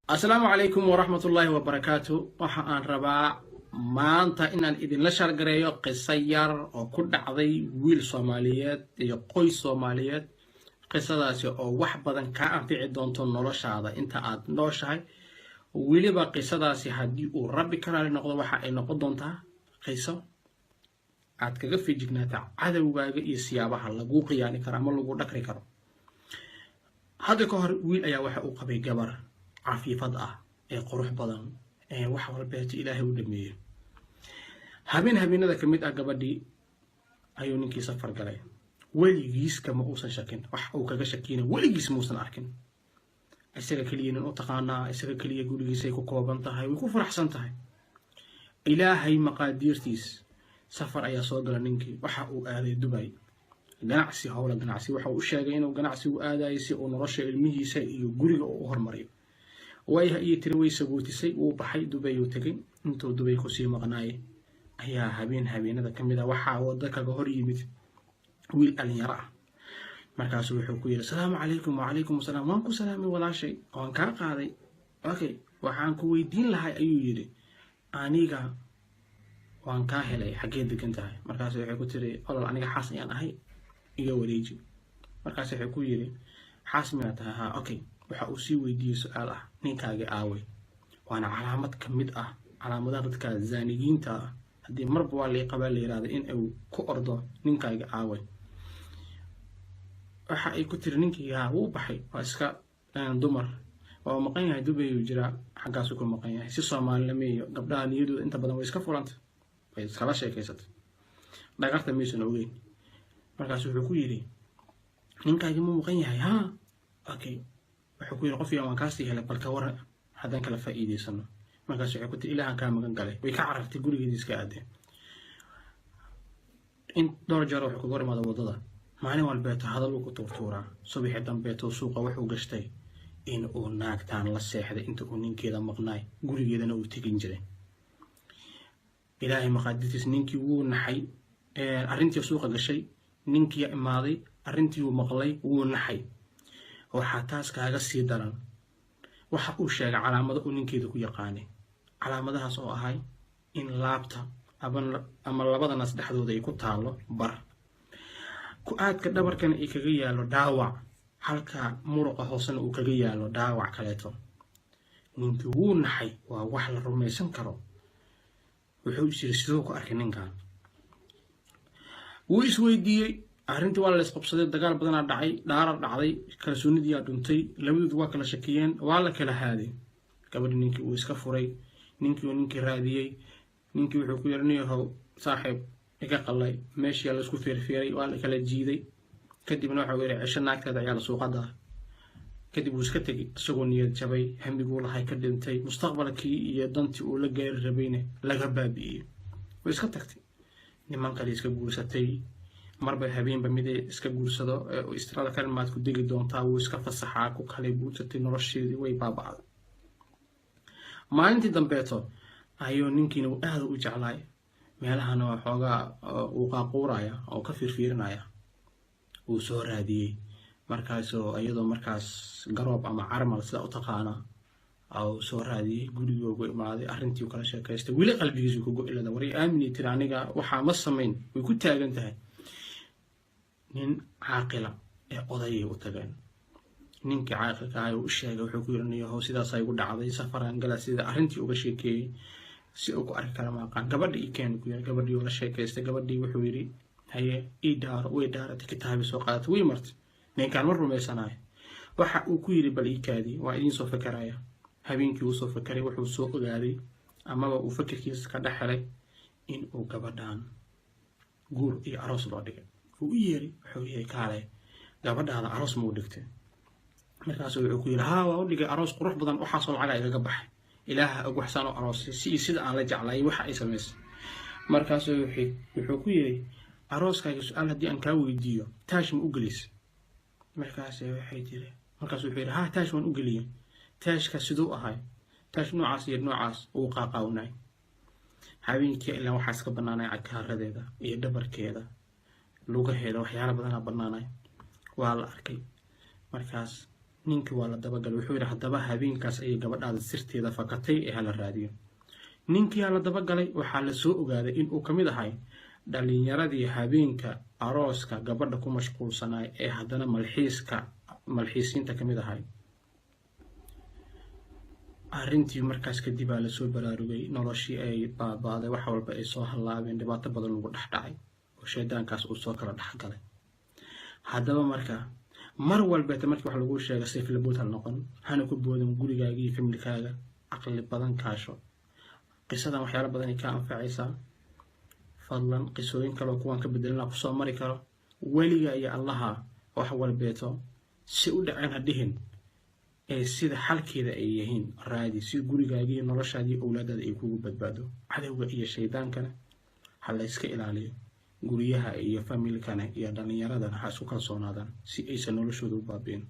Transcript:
السلام عليكم ورحمة الله وبركاته. waxaan rabaa maanta inaan idinla shargareeyo qiso yar oo ku dhacday wiil Soomaaliyeed iyo qoys Soomaaliyeed. qisadaasi oo wax badan ka anfici doonto noloshaada inta aad nooshahay. weliba qisadaasi haddii uu Rabbi ka raali noqdo waxa ay noqon doontaa qiso aad kaga fijignaataa cadawgaaga iyo siyaabaha lagu qiyaani karo ama lagu dhakri karo. hadda ka hor wiil ayaa waxa uu qabay gabar عفيفة قروح بدن وحول بيت إلهي ودمية هبين هذا كميت أجابدي أيونين كي سفر جلاي ولي جيس كما أوصل شكين أو كجا شكينة ولي جيس موسن أركن أسرع كلية نقطعنا أسرع كلية يقول جيس يكو قوابن تهاي ويكون أحسن تهاي إلهي مقادير تيس سفر أي صوت جلنينكي وحقو آذي دبي جنعسي هولا جنعسي وحقو الشاقين وجنعسي وآذي ونرش المهي سي يقولي أوهر مريض وأيها يتروي سبوتي وبحي دبي وتجين أنتو دبي خسي مغناي أيها هبين هذا كمدا وحا ودك جهري مثل ويل أن يرى مركز وحكوي السلام عليكم وعليكم السلام وانكو سلامي ولا شيء وانكا قاضي أوكي وحانكو دين لها أيو يري أنيقا وانكا هلاي حقيت دك انتهي مركز وحكو تري والله أنيقا حاسن يعني هاي إيا وريجي مركز وحكو يري حاسمي أتها أوكي waxa uu sii weydiiyay su'aal ah ninkaaga aaway waana calaamad kamid ah calaamadaha dadka zaanigiinta ah hadii marba waa la qabaa la yiraahdo in uu ku ordo ninkaaga aaway waxa ay ku tiri ninkii uu baxay waa iska dumar oo maqan yahay Dubai uu jira xagaas ku maqan yahay si Soomaaliyeed gabdhaha niyadooda inta badan way iska furanta way iska la sheekaysatay dhagarta miisan ogeyn markaas wuxuu ku yiri ninkaaga ma maqan yahay okay وحكوين قفيا وانكاسي هلا بالكورة هذا كلا فائدة سنة ما كاش عقدت إلى عن كام مكان قلي ويكعرف تقولي جديس كعادة إنت درجة روح كورة ما ضوضة معني والبيت هذا لو كتورتورا صبيح دم بيت وسوق وحو قشتي إن أوناك تان للساحة إنت أونين كذا مقناي قولي جدا نو تيجنجري إلهي مقادتي سنينكي ونحي أرنتي وسوق قشي نينكي ماضي أرنتي ومقلي ونحي وحتاس كاغا سي داران waxa uu sheegay calaamado uu ninkeeda ku yaqaanay calaamadahaas oo ahay in laabta ama labada nas dhexdooda ay ku taalo bar ku aadka dhabarkan ay kaga yaalo dhaawac halka muruqa hoosana uu kaga yaalo dhaawac kaleeto ninkii uu naxay waa wax la rumaysan karo wuxuu sidoo ku arkay ninkan wuu isweydiiyay arrintii waa la isqabsaday dagaal badan dhacay dhacday kalsoonidii aa dhuntay labadood waa kala shakiyeen waa la kala haaday gabadhi ninkii uu iska furay ninkii raadiyay ninkii wuxuu ku yarnayahay saaxiib iga qalay meeshii la isku feerfeeray waa la kala jiiday kadibna waxa uu yiri cisho naagtada ayaa la suuqada kadib uu iska tagay isagoo niyad jabay hamiguu lahay ka dhintay mustaqbalkii iyo dantii uu la gaari rabayna laga baabi'iyay way iska tagtay niman kale iska guursatay marba habeenba mid iska guursado oo istraada kalmaad ku digi doontaa uu iska fasaxaa ku kale buutatay nolosheedii way baaba'day maalintii dambeeto ayuu ninkiina uu aad u jeclay meelahan oo xoogaa uu qaaqooraya oo ka fiirfiirinaya uu soo raadiyay markaas oo iyadoo markaas garoob ama carmal sida u taqaana oo soo raadiyay gurigooda imaaday arrintii kala sheekaystay wili qalbigiisu ku go'ilada waray aamini tir aniga waxa ma sameyn way ku taagan tahay nin caaqila ee odayay u tageen ninkii caaqilka ah uu sheegay wuxuu ku yiranayo sidaas ay ugu dhacday safaran gala sida arrintii uga sheekeeyay si uu ku arki karo maaqan gabadhii keen ku yiri gabadhii uu la sheekaystay gabadhii wuxuu yiri haye idaar way daaratay kitaab soo qaadatay way martay ninkaan mar rumaysanay waxa uu ku yiri bal ikaadi waa idin soo fakaraya habeenkii uu soo fakaray wuxuu soo ogaaday ama uu fakirkiisa ka dhaxlay in uu gabadhan guur iyo aroos loo dhigay uu yeeri wuxuu yahay kaalay gabadhaada aroos muu dhigtay markaas wuxuu ku yiri waa u dhigay aroos qurux badan waxa soo lacag iga baxay ilaaha ugu xsan oo aroos sida aan la jeclay waxa ay sameysay markaas wuxuu ku yiri arooskaaga su'aal hadii aan ka weydiiyo taash ma u galiis markaas wuxuu yiri taash waan u galiyay taashka sidoo ahay taash noocaas uu qaaqawnay habeenkii ilaa waxa iska banaanay cagaaradeeda iyo dhabarkeeda lugaheeda waxyaalo badan banaanay waa la arkay markaas ninkii waa la dabagalay wuxuu yidhi haddaba habeenkaas ayay gabadhaada sirteeda fakatay ee hala raadiyo. ninkii aa la dabagalay waxaa la soo ogaaday inuu ka mid ahay dhalinyaradii habeenka arooska gabadha ku mashquulsanaay ee haddana malxiisiinta ka mid ahay. arrintii markaas kadib aa lasoo baraarugay, noloshii ay baabaaday, wax walba ay soo hallaabeen, dhibaato badan lagu dhex dhacay oo shaydaankaas uu soo kala dhex galay. haddaba marka mar walbeeta markii wax lagu sheega sayflabood ha noqon, hana ku boodin gurigaaga iyo familkaaga, caqli badan kaasho. qisadan waxyaalo badan ay ka anfacaysaa. fadlan qisooyin kale oo kuwan ka bedelana ku soo mari karo. weliga iyo allaha wax walbeeto si u dhaceen ha dhihin ee sida xalkeeda ay yihiin raadi, si gurigaaga iyo noloshaada iyo awlaadaada ay kugu badbaado. cadowga iyo shaydaankana ha la iska ilaaliyo. guryaha iyo familkana iyo dhalinyaradana ha isku kalsoonaadaan si aysan noloshooda u baabi'in.